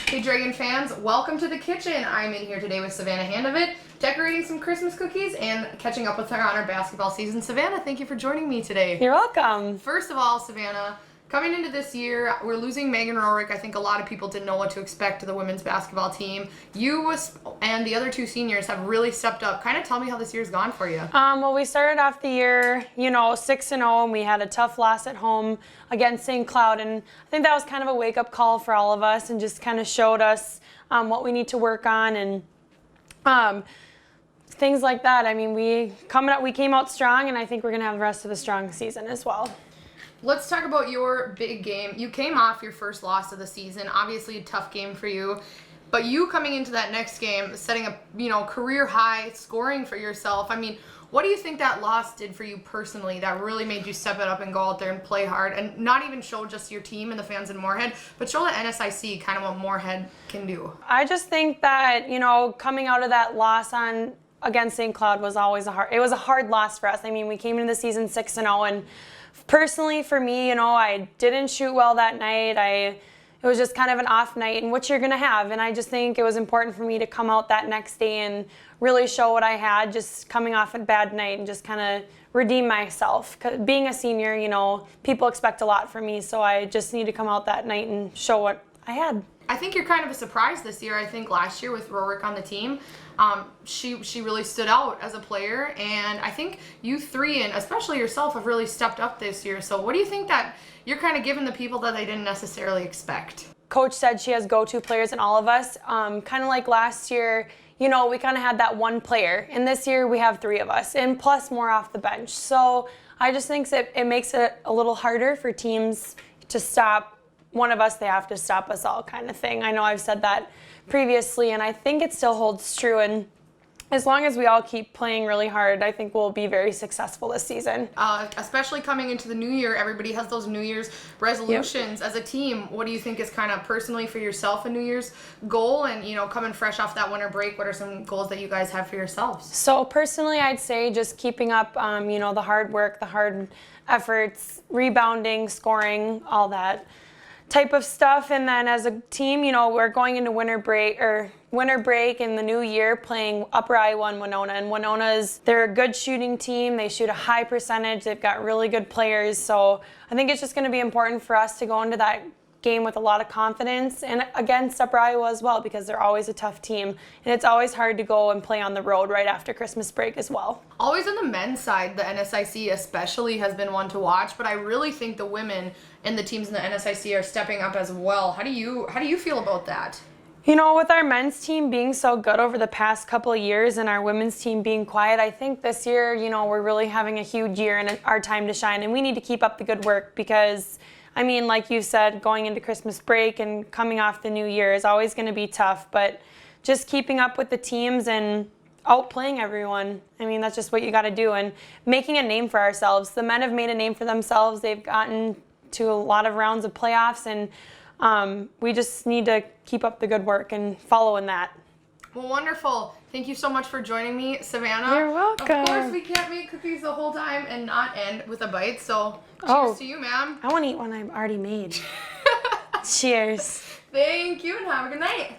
Hey Dragon fans, welcome to the kitchen. I'm in here today with Savanna Handevidt, decorating some Christmas cookies and catching up with her on our basketball season. Savannah, thank you for joining me today. You're welcome. First of all, Savannah, coming into this year, we're losing Megan Rorick. I think a lot of people didn't know what to expect to the women's basketball team. You and the other two seniors have really stepped up. Kind of tell me how this year's gone for you. Well, we started off the year, 6-0, and we had a tough loss at home against St. Cloud, and I think that was kind of a wake-up call for all of us and just kind of showed us what we need to work on and things like that. I mean, we came out strong, and I think we're going to have the rest of a strong season as well. Let's talk about your big game. You came off your first loss of the season, obviously a tough game for you, but you coming into that next game, setting a career high scoring for yourself. I mean, what do you think that loss did for you personally that really made you step it up and go out there and play hard and not even show just your team and the fans in Moorhead, but show the NSIC kind of what Moorhead can do? I just think that, coming out of that loss against St. Cloud was always a hard loss for us. I mean, we came into the season 6-0, and personally for me, I didn't shoot well that night. It was just kind of an off night, and what you're going to have. And I just think it was important for me to come out that next day and really show what I had, just coming off a bad night and just kind of redeem myself. 'Cause being a senior, people expect a lot from me, so I just need to come out that night and show what I had. I think you're kind of a surprise this year. I think last year with Rorick on the team, she really stood out as a player, and I think you three, and especially yourself, have really stepped up this year. So what do you think that you're kind of giving the people that they didn't necessarily expect? Coach said she has go-to players in all of us. Kind of like last year, we kind of had that one player, and this year we have three of us, and plus more off the bench. So I just think that it makes it a little harder for teams to stop one of us. They have to stop us all, kind of thing. I know I've said that previously, and I think it still holds true. And as long as we all keep playing really hard, I think we'll be very successful this season. Especially coming into the new year, everybody has those New Year's resolutions. Yep. As a team, what do you think is kind of personally for yourself a New Year's goal? And, coming fresh off that winter break, what are some goals that you guys have for yourselves? So personally, I'd say just keeping up, the hard work, the hard efforts, rebounding, scoring, all that type of stuff. And then as a team, we're going into winter break in the new year playing Upper Iowa and Winona. And they're a good shooting team. They shoot a high percentage. They've got really good players. So I think it's just going to be important for us to go into that game with a lot of confidence, and against Upper Iowa as well, because they're always a tough team, and it's always hard to go and play on the road right after Christmas break as well. Always on the men's side, the NSIC especially has been one to watch, but I really think the women and the teams in the NSIC are stepping up as well. How do you feel about that? With our men's team being so good over the past couple of years and our women's team being quiet, I think this year, we're really having a huge year and our time to shine, and we need to keep up the good work because like you said, going into Christmas break and coming off the new year is always going to be tough, but just keeping up with the teams and outplaying everyone, that's just what you got to do, and making a name for ourselves. The men have made a name for themselves. They've gotten to a lot of rounds of playoffs, and we just need to keep up the good work and follow in that. Well, wonderful. Thank you so much for joining me, Savannah. You're welcome. Of course, we can't make cookies the whole time and not end with a bite, so cheers to you, ma'am. I want to eat one I've already made. Cheers. Thank you, and have a good night.